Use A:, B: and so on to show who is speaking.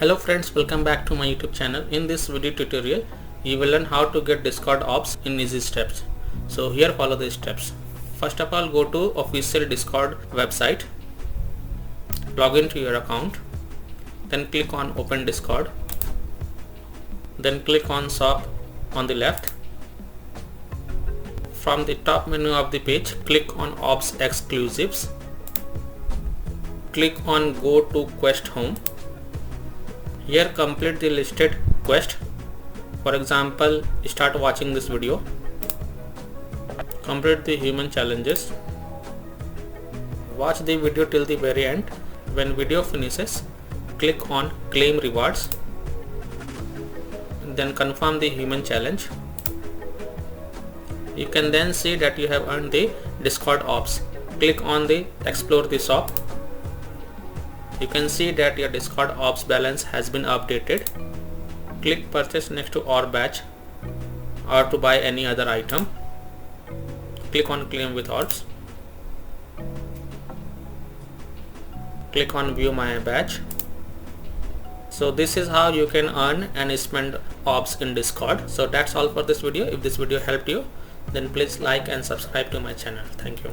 A: Hello friends, welcome back to my YouTube channel. In this video tutorial, you will learn how to get Discord Orbs in easy steps. So here follow the steps. First of all, go to official Discord website, log into your account, then click on Open Discord, then click on Shop on the left. From the top menu of the page, click on Orbs Exclusives, click on Go to Quest Home. Here complete the listed quest. For example, start watching this video. Complete the human challenges. Watch the video till the very end. When video finishes, click on claim rewards. Then confirm the human challenge. You can then see that you have earned the Discord Orbs. Click on the explore the shop. You can see that your Discord Orbs balance has been updated. Click purchase next to Orb badge or to buy any other item. Click on claim with Orbs. Click on view my badge. So this is how you can earn and spend Orbs in Discord. So that's all for this video. If this video helped you, then please like and subscribe to my channel. Thank you.